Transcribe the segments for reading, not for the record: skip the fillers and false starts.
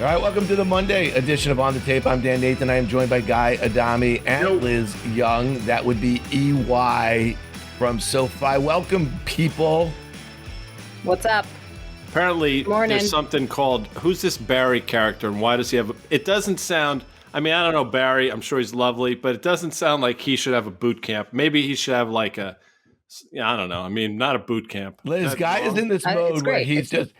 All right, welcome to the Monday edition of On the Tape. I'm Dan Nathan. I am joined by Guy Adami and Liz Young. That would be EY from SoFi. Welcome, people. What's up? Apparently, there's something called, who's this Barry character and why does he have it doesn't sound, I don't know Barry, I'm sure he's lovely, but it doesn't sound like he should have a boot camp. Maybe he should have like I don't know. not a boot camp. Liz, Guy is in this mode where he's just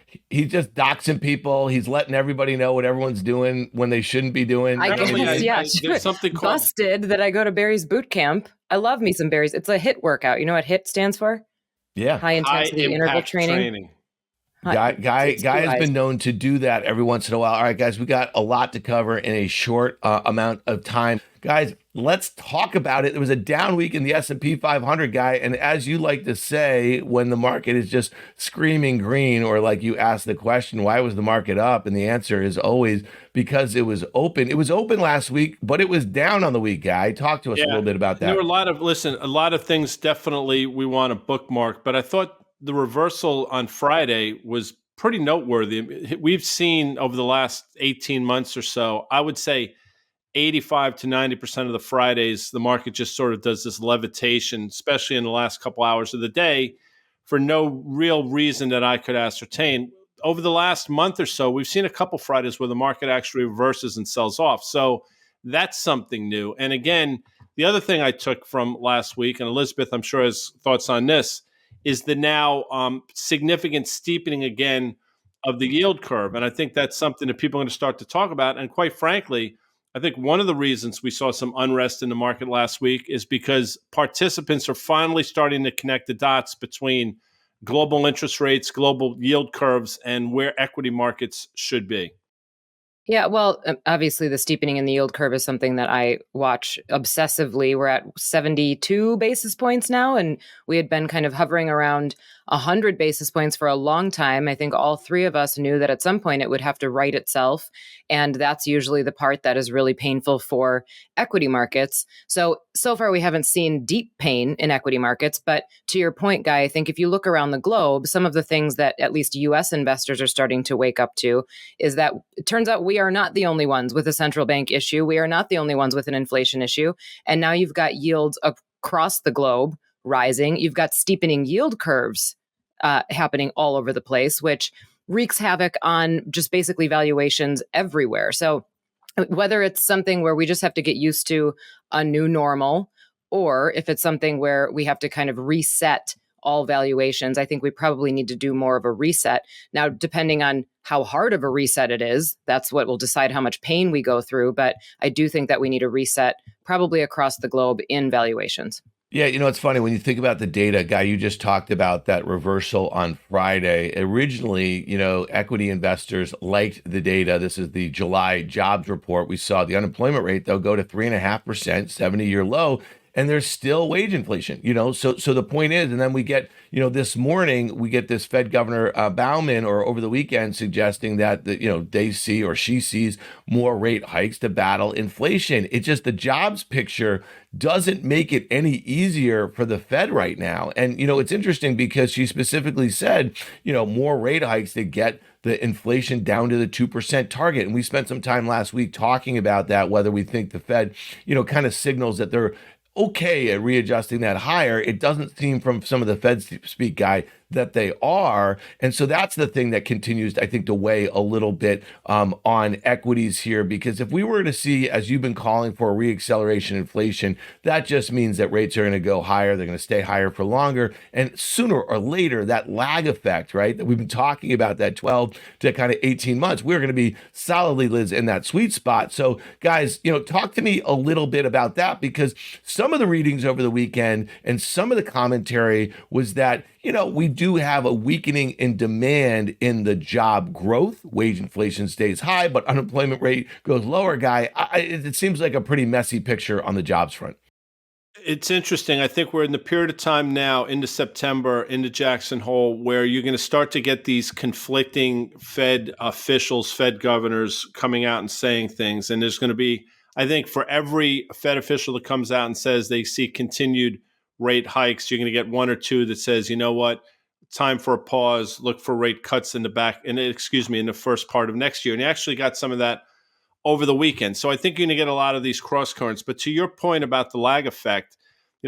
doxing people. He's letting everybody know what everyone's doing when they shouldn't be doing. I guess, there's something called busted that I go to Barry's boot camp. I love me some Barry's. It's a HIIT workout. You know what HIIT stands for? Yeah. High intensity interval training. Guy has been known to do that every once in a while. All right, guys, we got a lot to cover in a short amount of time. Guys, let's talk about it. There was a down week in the S&P 500, Guy, and as you like to say, when the market is just screaming green, or like you ask the question, why was the market up? And the answer is always because it was open. It was open last week, but it was down on the week, Guy. Talk to us a little bit about that. There were a lot of things definitely we want to bookmark, but I thought the reversal on Friday was pretty noteworthy. We've seen over the last 18 months or so, I would say 85 to 90% of the Fridays, the market just sort of does this levitation, especially in the last couple hours of the day, for no real reason that I could ascertain. Over the last month or so, we've seen a couple Fridays where the market actually reverses and sells off. So that's something new. And again, the other thing I took from last week, and Elizabeth, I'm sure has thoughts on this, is the now significant steepening again of the yield curve. And I think that's something that people are going to start to talk about. And quite frankly, I think one of the reasons we saw some unrest in the market last week is because participants are finally starting to connect the dots between global interest rates, global yield curves, and where equity markets should be. Yeah, well, obviously the steepening in the yield curve is something that I watch obsessively. We're at 72 basis points now, and we had been kind of hovering around 100 basis points for a long time. I think all three of us knew that at some point it would have to right itself, and that's usually the part that is really painful for equity markets. So far we haven't seen deep pain in equity markets, but to your point, Guy, I think if you look around the globe, some of the things that at least US investors are starting to wake up to is that it turns out we are not the only ones with a central bank issue. We are not the only ones with an inflation issue. And now you've got yields across the globe rising. You've got steepening yield curves happening all over the place, which wreaks havoc on just basically valuations everywhere. So whether it's something where we just have to get used to a new normal, or if it's something where we have to kind of reset all valuations, I think we probably need to do more of a reset. Now, depending on how hard of a reset it is, that's what will decide how much pain we go through. But I do think that we need a reset probably across the globe in valuations. Yeah, it's funny when you think about the data, Guy, you just talked about that reversal on Friday. Originally, equity investors liked the data. This is the July jobs report. We saw the unemployment rate, though, go to 3.5%, 70-year low. And there's still wage inflation, so the point is, and then we get, this morning, we get this Fed Governor Bauman, or over the weekend, suggesting that, they see, or she sees, more rate hikes to battle inflation. It's just the jobs picture doesn't make it any easier for the Fed right now. And, it's interesting because she specifically said, more rate hikes to get the inflation down to the 2% target. And we spent some time last week talking about that, whether we think the Fed, kind of signals that they're okay at readjusting that higher. It doesn't seem from some of the Fed speak, Guy, that they are. And so that's the thing that continues, I think, to weigh a little bit on equities here, because if we were to see, as you've been calling for, a reacceleration inflation, that just means that rates are going to go higher. They're going to stay higher for longer. And sooner or later, that lag effect, right, that we've been talking about, that 12 to kind of 18 months, we're going to be solidly, Liz, in that sweet spot. So guys, talk to me a little bit about that, because some of the readings over the weekend and some of the commentary was that, we do have a weakening in demand in the job growth. Wage inflation stays high, but unemployment rate goes lower, Guy. It seems like a pretty messy picture on the jobs front. It's interesting. I think we're in the period of time now into September, into Jackson Hole, where you're going to start to get these conflicting Fed officials, Fed governors coming out and saying things. And there's going to be, I think, for every Fed official that comes out and says they see continued rate hikes, you're going to get one or two that says, you know what, time for a pause, look for rate cuts in the first part of next year. And you actually got some of that over the weekend. So I think you're going to get a lot of these cross currents. But to your point about the lag effect,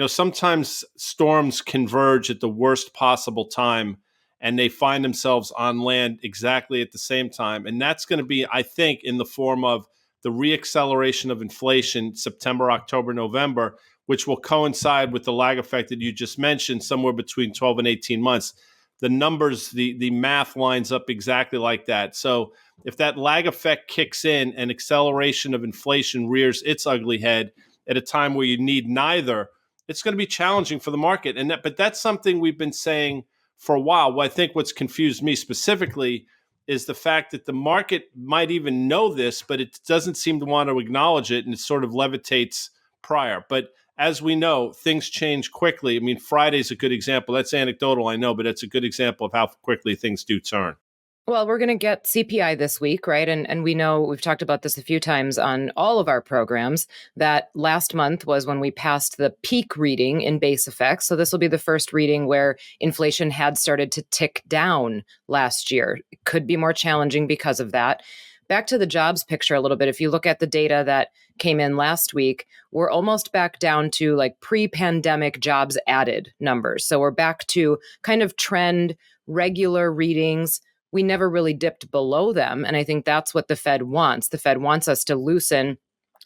sometimes storms converge at the worst possible time and they find themselves on land exactly at the same time. And that's going to be, I think, in the form of the reacceleration of inflation, September, October, November, which will coincide with the lag effect that you just mentioned, somewhere between 12 and 18 months. The numbers, the math lines up exactly like that. So if that lag effect kicks in and acceleration of inflation rears its ugly head at a time where you need neither, it's going to be challenging for the market. But that's something we've been saying for a while. Well, I think what's confused me specifically is the fact that the market might even know this, but it doesn't seem to want to acknowledge it, and it sort of levitates prior. But as we know, things change quickly. I mean, Friday's a good example. That's anecdotal, I know, but it's a good example of how quickly things do turn. Well, we're going to get CPI this week, right? And we know we've talked about this a few times on all of our programs that last month was when we passed the peak reading in base effects. So this will be the first reading where inflation had started to tick down last year. It could be more challenging because of that. Back to the jobs picture a little bit. If you look at the data that came in last week, we're almost back down to like pre-pandemic jobs added numbers. So we're back to kind of trend, regular readings. We never really dipped below them. And I think that's what the Fed wants. The Fed wants us to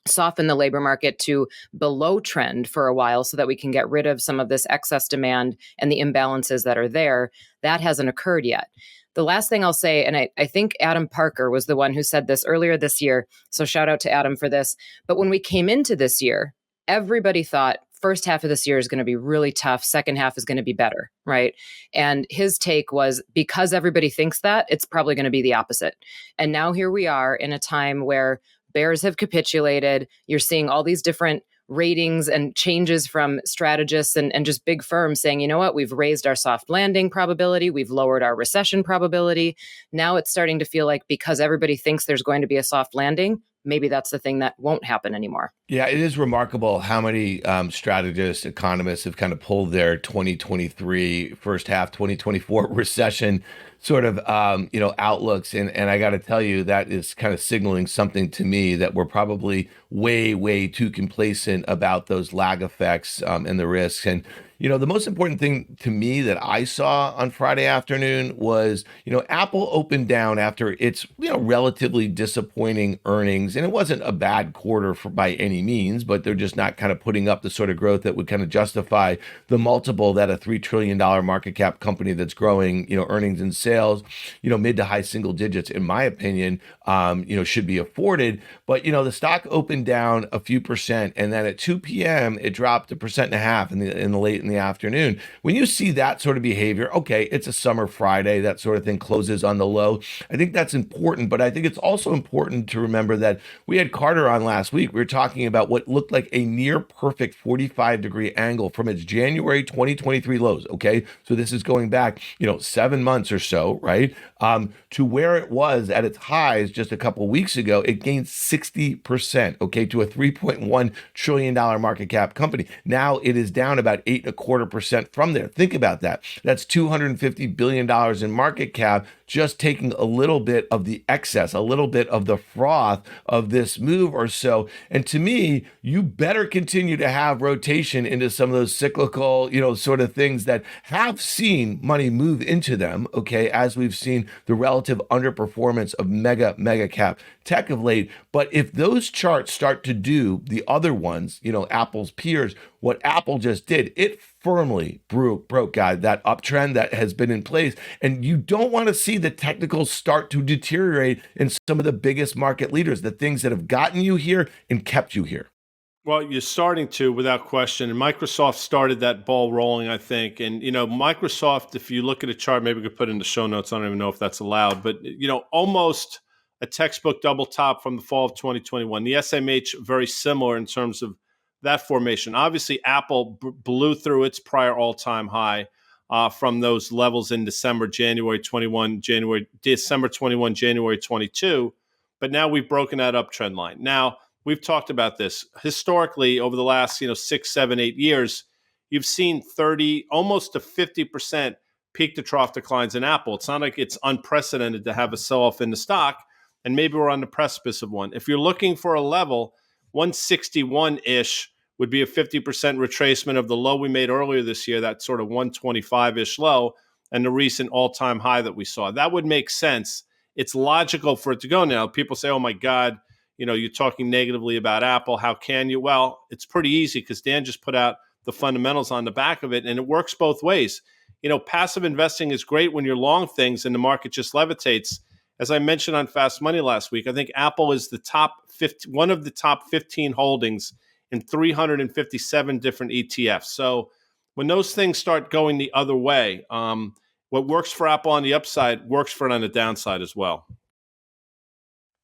soften the labor market to below trend for a while so that we can get rid of some of this excess demand and the imbalances that are there. That hasn't occurred yet. The last thing I'll say, and I think Adam Parker was the one who said this earlier this year, so shout out to Adam for this, but when we came into this year, everybody thought first half of this year is going to be really tough, second half is going to be better, right? And his take was because everybody thinks that, it's probably going to be the opposite. And now here we are in a time where bears have capitulated. You're seeing all these different ratings and changes from strategists and just big firms saying, you know what, we've raised our soft landing probability, we've lowered our recession probability. Now it's starting to feel like because everybody thinks there's going to be a soft landing, maybe that's the thing that won't happen anymore. Yeah, it is remarkable how many strategists, economists have kind of pulled their 2023 first half, 2024 recession sort of outlooks, and I got to tell you that is kind of signaling something to me that we're probably way too complacent about those lag effects and the risks. And the most important thing to me that I saw on Friday afternoon was, Apple opened down after its, relatively disappointing earnings. And it wasn't a bad quarter by any means, but they're just not kind of putting up the sort of growth that would kind of justify the multiple that a $3 trillion market cap company that's growing, earnings and sales, mid to high single digits, in my opinion, should be afforded. But, the stock opened down a few percent. And then at 2 p.m., it dropped 1.5% in the late in the afternoon. When you see that sort of behavior, okay, it's a summer Friday, that sort of thing closes on the low. I think that's important, but I think it's also important to remember that we had Carter on last week. We were talking about what looked like a near perfect 45-degree angle from its January 2023 lows. Okay, so this is going back, 7 months or so, right? To where it was at its highs just a couple weeks ago. It gained 60%, okay, to a $3.1 trillion market cap company. Now it is down about 8.25% from there. Think about that. That's $250 billion in market cap, just taking a little bit of the excess, a little bit of the froth of this move or so. And to me, you better continue to have rotation into some of those cyclical, sort of things that have seen money move into them, okay, as we've seen the relative underperformance of mega cap tech of late. But if those charts start to do the other ones, Apple's peers, what Apple just did, it firmly broke that uptrend that has been in place. And you don't want to see the technicals start to deteriorate in some of the biggest market leaders, the things that have gotten you here and kept you here. Well, you're starting to, without question. And Microsoft started that ball rolling, I think. And, Microsoft, if you look at a chart, maybe we could put it in the show notes. I don't even know if that's allowed, but, almost a textbook double top from the fall of 2021. The SMH, very similar in terms of that formation. Obviously, Apple blew through its prior all-time high from those levels in December 21, January 22. But now we've broken that uptrend line. Now, we've talked about this historically over the last 6, 7, 8 years. You've seen 30, almost to 50% peak to trough declines in Apple. It's not like it's unprecedented to have a sell-off in the stock, and maybe we're on the precipice of one. If you're looking for a level, 161-ish would be a 50% retracement of the low we made earlier this year, that sort of 125-ish low, and the recent all-time high that we saw. That would make sense. It's logical for it to go now. People say, oh my God, you're talking negatively about Apple. How can you? Well, it's pretty easy because Dan just put out the fundamentals on the back of it, and it works both ways. Passive investing is great when you're long things and the market just levitates. As I mentioned on Fast Money last week, I think Apple is one of the top 15 holdings in 357 different ETFs. So when those things start going the other way, what works for Apple on the upside works for it on the downside as well.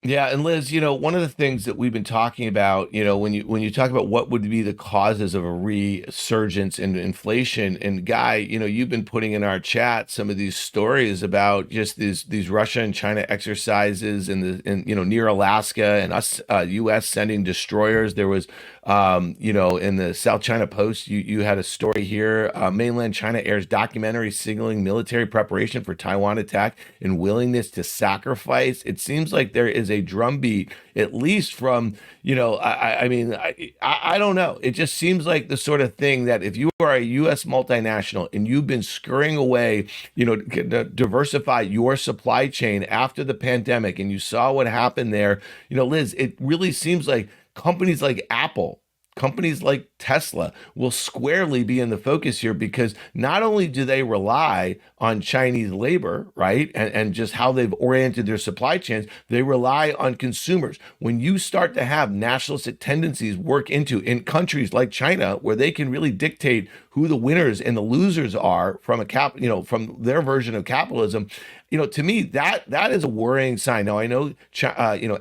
Yeah, and Liz, one of the things that we've been talking about, when you talk about what would be the causes of a resurgence in inflation, and Guy, you've been putting in our chat some of these stories about just these Russia and China exercises and near Alaska, and us U.S. sending destroyers. There was, in the South China Post, you had a story here. Mainland China airs documentary signaling military preparation for Taiwan attack and willingness to sacrifice. It seems like there is a drumbeat, at least from, I don't know. It just seems like the sort of thing that if you are a U.S. multinational and you've been scurrying away, to diversify your supply chain after the pandemic, and you saw what happened there, Liz, it really seems like companies like Apple, companies like Tesla will squarely be in the focus here, because not only do they rely on Chinese labor, right, and just how they've oriented their supply chains, they rely on consumers. When you start to have nationalistic tendencies work in countries like China, where they can really dictate who the winners and the losers are from from their version of capitalism, to me, that is a worrying sign. Now, I know,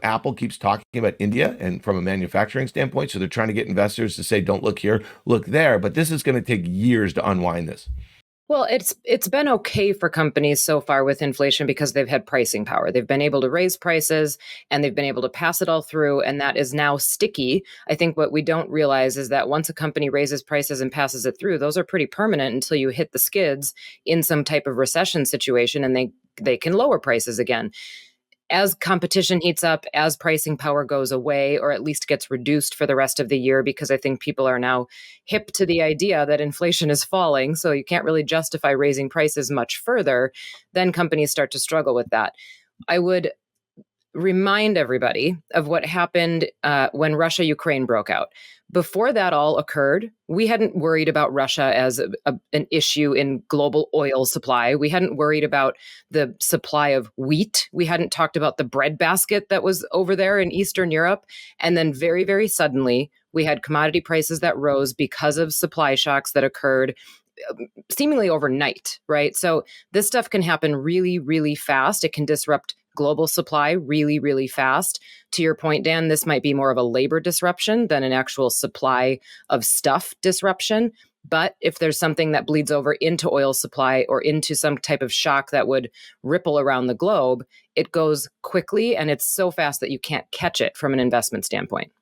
Apple keeps talking about India and from a manufacturing standpoint, so they're trying to get investors to say, don't look here, look there. But this is going to take years to unwind this. Well, it's been okay for companies so far with inflation because they've had pricing power. They've been able to raise prices and they've been able to pass it all through, and that is now sticky. I think what we don't realize is that once a company raises prices and passes it through, those are pretty permanent until you hit the skids in some type of recession situation, and they can lower prices again. As competition heats up, as pricing power goes away, or at least gets reduced for the rest of the year, because I think people are now hip to the idea that inflation is falling, so you can't really justify raising prices much further, then companies start to struggle with that. I would remind everybody of what happened when Russia-Ukraine broke out. Before that all occurred, we hadn't worried about Russia as an issue in global oil supply. We hadn't worried about the supply of wheat. We hadn't talked about the breadbasket that was over there in Eastern Europe. And then very, very suddenly, we had commodity prices that rose because of supply shocks that occurred seemingly overnight, right? So this stuff can happen really, really fast. It can disrupt global supply really, really fast. To your point, Dan, this might be more of a labor disruption than an actual supply of stuff disruption. But if there's something that bleeds over into oil supply or into some type of shock that would ripple around the globe, it goes quickly and it's so fast that you can't catch it from an investment standpoint.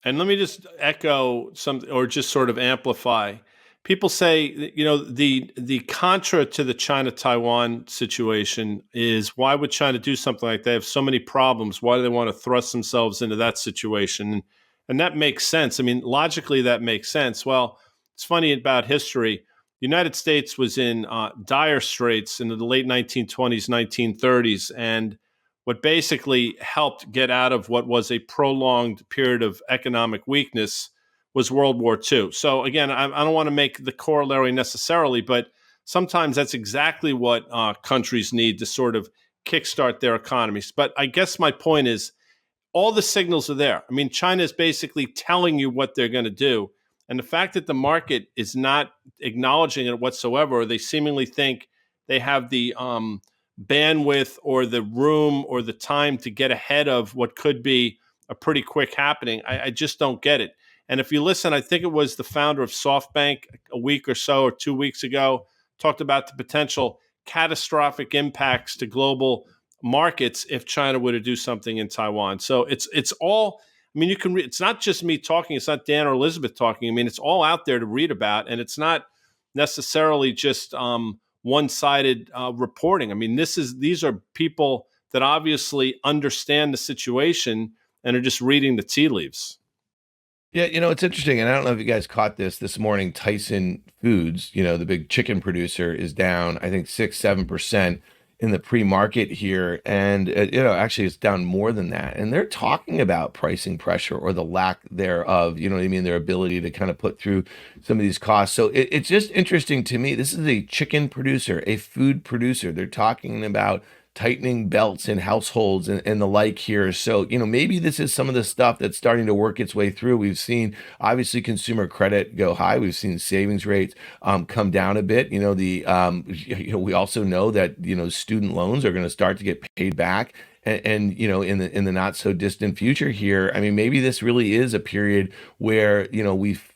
And let me just echo something, or just sort of amplify. People say, the contra to the China-Taiwan situation is, why would China do something like that? They have so many problems. Why do they want to thrust themselves into that situation? And that makes sense. I mean, logically, that makes sense. Well, it's funny about history. The United States was in dire straits in the late 1920s, 1930s, and what basically helped get out of what was a prolonged period of economic weakness was World War II. So again, I don't want to make the corollary necessarily, but sometimes that's exactly what countries need to sort of kickstart their economies. But I guess my point is, all the signals are there. I mean, China is basically telling you what they're going to do. And the fact that the market is not acknowledging it whatsoever, or they seemingly think they have the bandwidth or the room or the time to get ahead of what could be a pretty quick happening, I just don't get it. And if you listen, I think it was the founder of SoftBank a week or so, or 2 weeks ago, talked about the potential catastrophic impacts to global markets if China were to do something in Taiwan. So it's all, I mean, you can read, it's not just me talking, it's not Dan or Elizabeth talking. I mean, it's all out there to read about, and it's not necessarily just one-sided reporting. I mean, these are people that obviously understand the situation and are just reading the tea leaves. Yeah, it's interesting, and I don't know if you guys caught this morning. Tyson Foods, the big chicken producer, is down, I think 6-7% in the pre-market here, and actually it's down more than that. And they're talking about pricing pressure or the lack thereof. You know what I mean? Their ability to kind of put through some of these costs. So it's just interesting to me. This is a chicken producer, a food producer. They're talking about tightening belts in households and the like here. So, maybe this is some of the stuff that's starting to work its way through. We've seen obviously consumer credit go high. We've seen savings rates come down a bit. We also know that, student loans are going to start to get paid back. And in the not so distant future here, I mean, maybe this really is a period where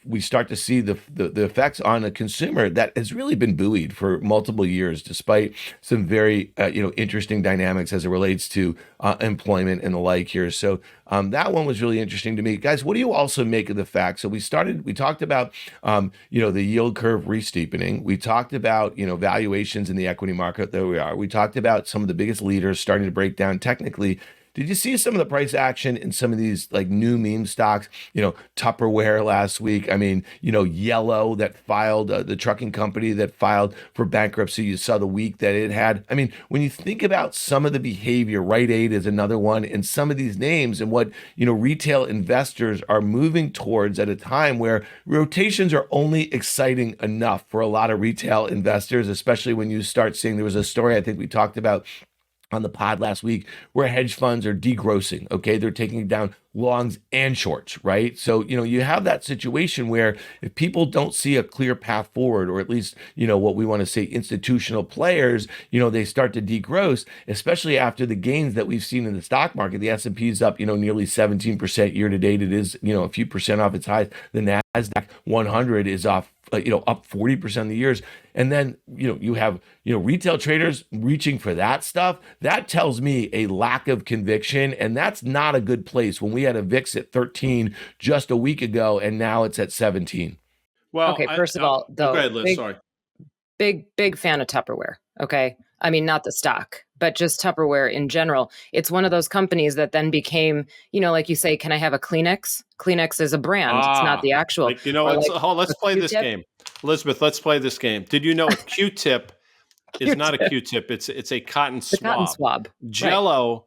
we start to see the effects on a consumer that has really been buoyed for multiple years, despite some very interesting dynamics as it relates to employment and the like here. So that one was really interesting to me, guys. What do you also make of the fact? So we talked about the yield curve re-steepening. We talked about valuations in the equity market. There we are. We talked about some of the biggest leaders starting to break down technically. Did you see some of the price action in some of these like new meme stocks? Tupperware last week. I mean, Yellow that filed, the trucking company that filed for bankruptcy. You saw the week that it had. I mean, when you think about some of the behavior, Rite Aid is another one, and some of these names and what, retail investors are moving towards at a time where rotations are only exciting enough for a lot of retail investors, especially when you start seeing, there was a story I think we talked about on the pod last week where hedge funds are degrossing. Okay. They're taking down longs and shorts, right? So, you have that situation where if people don't see a clear path forward, or at least, what we want to say institutional players, they start to degross, especially after the gains that we've seen in the stock market. The S&P is up, nearly 17% year to date. It is, a few percent off its highs. The NASDAQ 100 is off, up 40% of the years. And then, you have, retail traders reaching for that stuff. That tells me a lack of conviction. And that's not a good place when we had a VIX at 13 just a week ago, and now it's at 17. Well, okay, first of all, though, go ahead, Liz, sorry. Big fan of Tupperware. Okay. I mean, not the stock, but just Tupperware in general. It's one of those companies that then became, like you say, can I have a Kleenex? Kleenex is a brand. It's not the actual. Let's play this game. Elizabeth, let's play this game. Did you know a Q-tip is not a Q-tip? It's a cotton swab. Cotton swab. Jello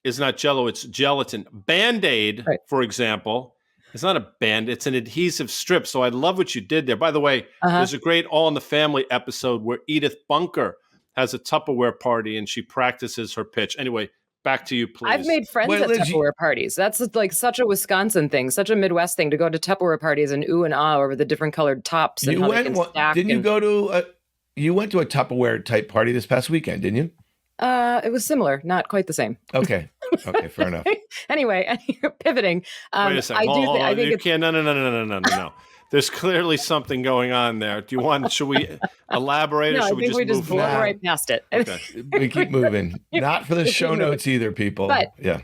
is not Jello. It's gelatin. Band-Aid, for example, it's not a band. It's an adhesive strip. So I love what you did there. By the way, there's a great All in the Family episode where Edith Bunker has a Tupperware party and she practices her pitch. Anyway, back to you, please. I've made friends at Tupperware parties. That's like such a Wisconsin thing, such a Midwest thing to go to Tupperware parties and ooh and ah over the different colored tops. And you went to a Tupperware type party this past weekend, didn't you? It was similar, not quite the same. Okay, fair enough. Anyway, pivoting. Wait a second. I think you can't. No. There's clearly something going on there. Should we elaborate, or should we just blow right past it? Okay. We keep moving. Not for the show notes either, people. But yeah.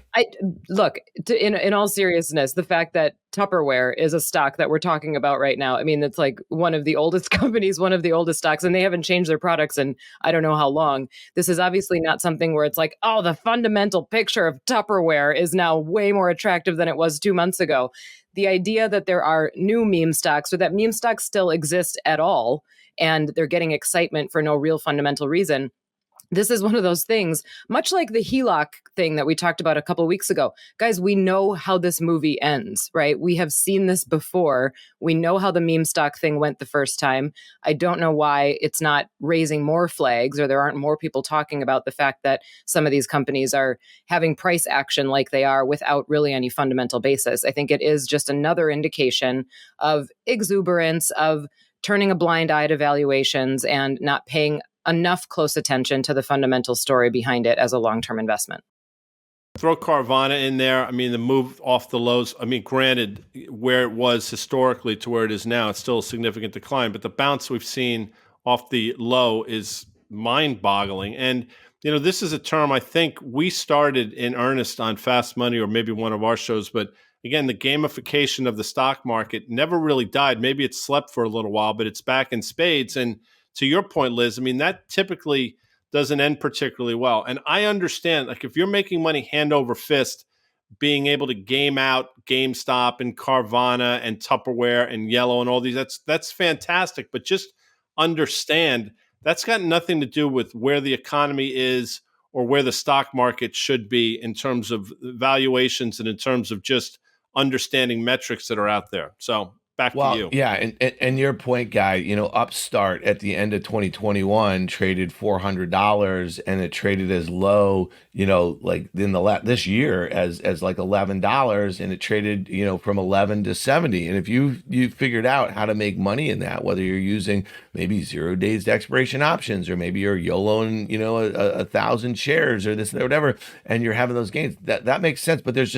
In all seriousness, the fact that Tupperware is a stock that we're talking about right now. I mean, it's like one of the oldest companies, one of the oldest stocks, and they haven't changed their products in I don't know how long. This is obviously not something where it's like, oh, the fundamental picture of Tupperware is now way more attractive than it was 2 months ago. The idea that there are new meme stocks, or that meme stocks still exist at all, and they're getting excitement for no real fundamental reason. This is one of those things, much like the HELOC thing that we talked about a couple of weeks ago. Guys, we know how this movie ends, right? We have seen this before. We know how the meme stock thing went the first time. I don't know why it's not raising more flags, or there aren't more people talking about the fact that some of these companies are having price action like they are without really any fundamental basis. I think it is just another indication of exuberance, of turning a blind eye to valuations and not paying enough close attention to the fundamental story behind it as a long-term investment. Throw Carvana in there. I mean, the move off the lows, I mean, granted, where it was historically to where it is now, it's still a significant decline, but the bounce we've seen off the low is mind-boggling. And, this is a term I think we started in earnest on Fast Money, or maybe one of our shows, but again, the gamification of the stock market never really died. Maybe it slept for a little while, but it's back in spades. And to your point, Liz, I mean, that typically doesn't end particularly well. And I understand, like, if you're making money hand over fist, being able to game out GameStop and Carvana and Tupperware and Yellow and all these, that's fantastic. But just understand that's got nothing to do with where the economy is or where the stock market should be in terms of valuations and in terms of just understanding metrics that are out there. So back to Well, you. yeah, and your point, Guy, Upstart at the end of 2021 traded $400 and it traded as low, like in this year as like $11, and it traded, from 11 to 70. And if you figured out how to make money in that, whether you're using maybe 0 days to expiration options, or maybe you're YOLOing, 1,000 shares or this or whatever, and you're having those gains, that makes sense. But there's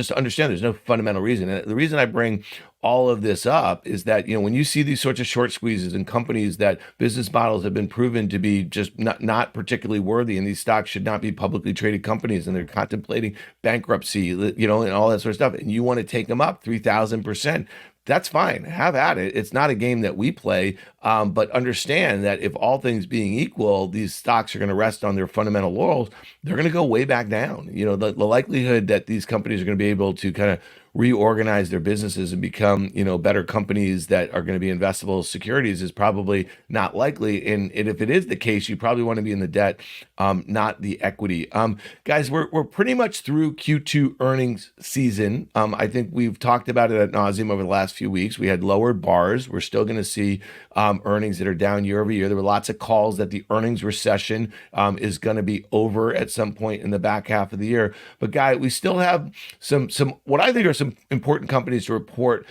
no fundamental reason. And the reason I bring all of this up is that, when you see these sorts of short squeezes in companies that business models have been proven to be just not particularly worthy, and these stocks should not be publicly traded companies, and they're contemplating bankruptcy, and all that sort of stuff, and you want to take them up 3,000%, that's fine. Have at it. It's not a game that we play, but understand that if all things being equal, these stocks are going to rest on their fundamental laurels. They're going to go way back down. The likelihood that these companies are going to be able to kind of reorganize their businesses and become, better companies that are going to be investable securities is probably not likely. And if it is the case, you probably want to be in the debt, not the equity. Guys, we're pretty much through Q2 earnings season. I think we've talked about it ad nauseum over the last few weeks. We had lowered bars. We're still going to see earnings that are down year over year. There were lots of calls that the earnings recession is going to be over at some point in the back half of the year. But Guy, we still have some what I think are some important companies to report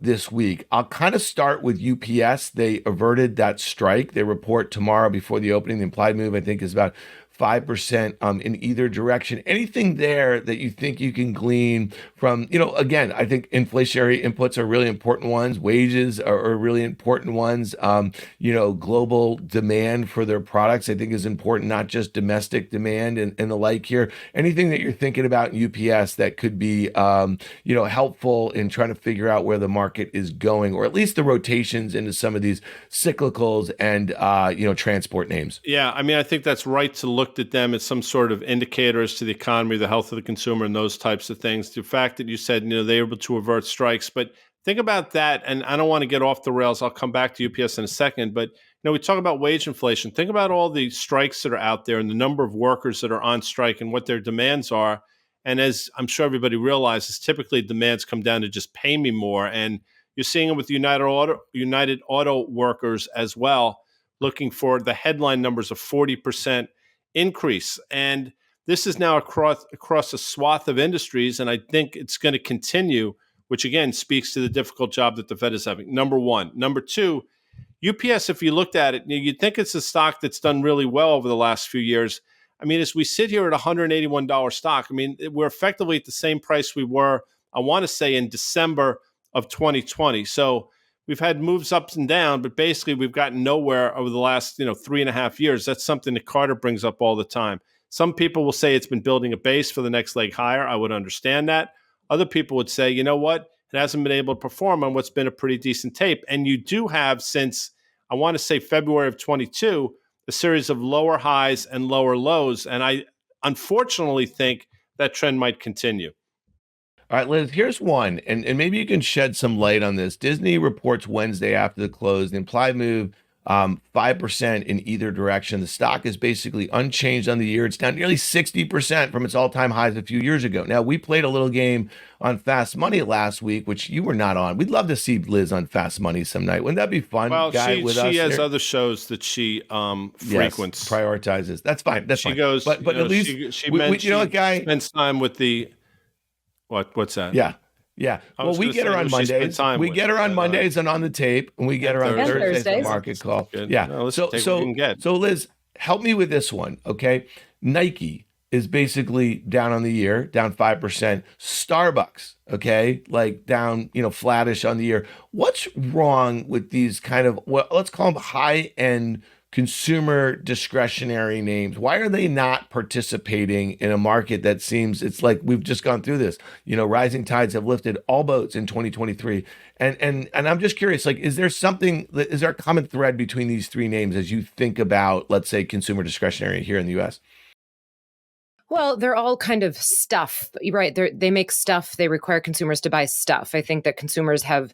this week. I'll kind of start with UPS. They averted that strike. They report tomorrow before the opening. The implied move, I think, is about 5% in either direction. Anything there that you think you can glean from, again, I think inflationary inputs are really important ones. Wages are really important ones. Global demand for their products, I think, is important, not just domestic demand and the like here. Anything that you're thinking about in UPS that could be, helpful in trying to figure out where the market is going, or at least the rotations into some of these cyclicals and, transport names. Yeah, I mean, I think that's right to look at them as some sort of indicators to the economy, the health of the consumer, and those types of things. The fact that you said, they were able to avert strikes, but think about that. And I don't want to get off the rails. I'll come back to UPS in a second, but we talk about wage inflation. Think about all the strikes that are out there and the number of workers that are on strike and what their demands are. And as I'm sure everybody realizes, typically demands come down to just pay me more. And you're seeing it with United Auto workers as well, looking for the headline numbers of 40% increase. And this is now across a swath of industries, and I think it's going to continue, which again speaks to the difficult job that the Fed is having. Number one. Number two, UPS, if you looked at it, you'd think it's a stock that's done really well over the last few years. I mean, as we sit here at $181 stock, I mean, we're effectively at the same price we were, I want to say, in December of 2020. So we've had moves up and down, but basically we've gotten nowhere over the last 3.5 years. That's something that Carter brings up all the time. Some people will say it's been building a base for the next leg higher. I would understand that. Other people would say, you know what? It hasn't been able to perform on what's been a pretty decent tape. And you do have, since I want to say February of 22, a series of lower highs and lower lows. And I unfortunately think that trend might continue. All right, Liz, here's one, and maybe you can shed some light on this. Disney reports Wednesday after the close. The implied move, 5% in either direction. The stock is basically unchanged on the year. It's down nearly 60% from its all-time highs a few years ago. Now, we played a little game on Fast Money last week, which you were not on. We'd love to see Liz on Fast Money some night. Wouldn't that be fun? Well, Guy, she has other shows that she frequents. Yes, prioritizes. That's fine. That's fine. She goes, but at least she Guy spends time with the what's that? Yeah. Yeah. Well, we get her on Mondays. We get her on Mondays and on the tape, and we get her on Thursdays at the market call. Yeah. No, so Liz, help me with this one, okay? Nike is basically down on the year, down 5%. Starbucks, okay, like down, flattish on the year. What's wrong with these kind of, let's call them high-end consumer discretionary names? Why are they not participating in a market that seems, it's like we've just gone through this, rising tides have lifted all boats in 2023. And I'm just curious, like, is there a common thread between these three names as you think about, let's say, consumer discretionary here in the US? Well, they're all kind of stuff, right? They make stuff. They require consumers to buy stuff. I think that consumers have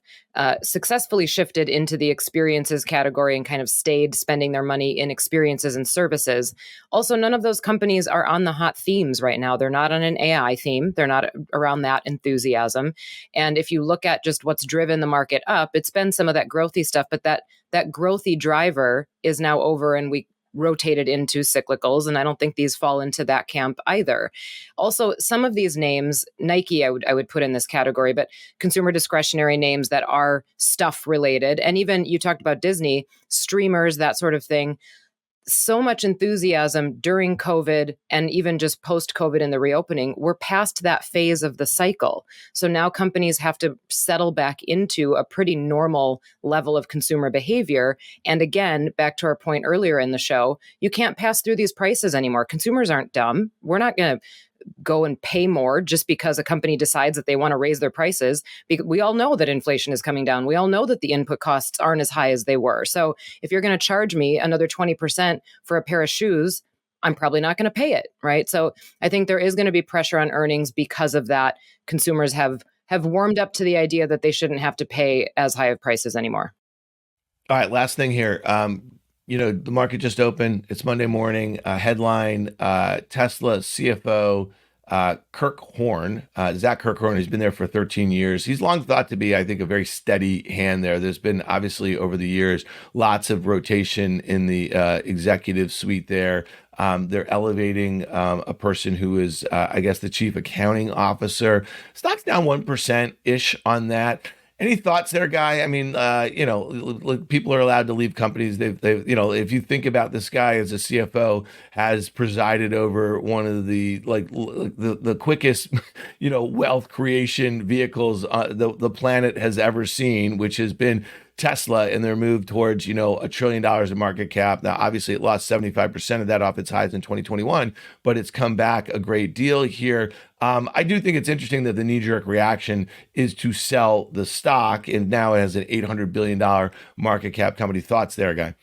successfully shifted into the experiences category and kind of stayed spending their money in experiences and services. Also, none of those companies are on the hot themes right now. They're not on an AI theme. They're not around that enthusiasm. And if you look at just what's driven the market up, it's been some of that growthy stuff, but that growthy driver is now over, and we rotated into cyclicals, and I don't think these fall into that camp either. Also, some of these names, Nike, I would put in this category, but consumer discretionary names that are stuff related, and even you talked about Disney, streamers, that sort of thing. So much enthusiasm during COVID and even just post-COVID in the reopening. We're past that phase of the cycle. So now companies have to settle back into a pretty normal level of consumer behavior. And again, back to our point earlier in the show, you can't pass through these prices anymore. Consumers aren't dumb. We're not going to go and pay more just because a company decides that they want to raise their prices. We all know that inflation is coming down. We all know that the input costs aren't as high as they were. So if you're going to charge me another 20% for a pair of shoes, I'm probably not going to pay it, right? So I think there is going to be pressure on earnings because of that. Consumers have warmed up to the idea that they shouldn't have to pay as high of prices anymore. All right, last thing here. The market just opened. It's Monday morning. Headline: Tesla CFO Zach Kirkhorn, who's been there for 13 years. He's long thought to be, I think, a very steady hand there. There's been obviously over the years lots of rotation in the executive suite there. They're elevating a person who is, I guess, the chief accounting officer. Stock's down 1% ish on that. Any thoughts there, Guy? I mean, people are allowed to leave companies. They've, if you think about this guy as a CFO, has presided over one of the the quickest, wealth creation vehicles the planet has ever seen, which has been Tesla and their move towards, $1 trillion in market cap. Now, obviously, it lost 75% of that off its highs in 2021, but it's come back a great deal here. I do think it's interesting that the knee-jerk reaction is to sell the stock, and now it has an $800 billion market cap company. Thoughts there, Guy?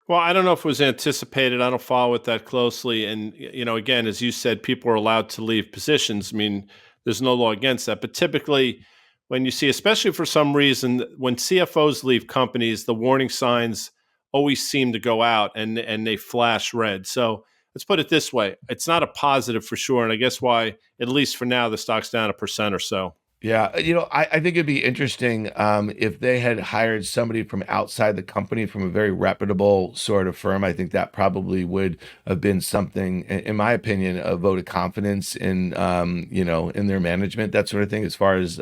Well, I don't know if it was anticipated. I don't follow it that closely. And, again, as you said, people are allowed to leave positions. I mean, there's no law against that. But typically, when you see, especially for some reason, when CFOs leave companies, the warning signs always seem to go out and they flash red. So let's put it this way. It's not a positive for sure. And I guess why, at least for now, the stock's down 1% or so. Yeah, I think it'd be interesting if they had hired somebody from outside the company, from a very reputable sort of firm. I think that probably would have been something, in my opinion, a vote of confidence in, in their management, that sort of thing, as far as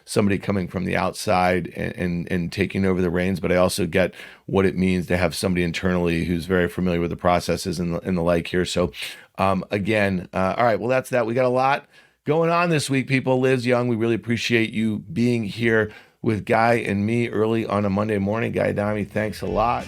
somebody coming from the outside and taking over the reins. But I also get what it means to have somebody internally who's very familiar with the processes and the like here. So again, all right, well, that's that. We got a lot going on this week, people. Liz Young, we really appreciate you being here with Guy and me early on a Monday morning. Guy Adami, thanks a lot.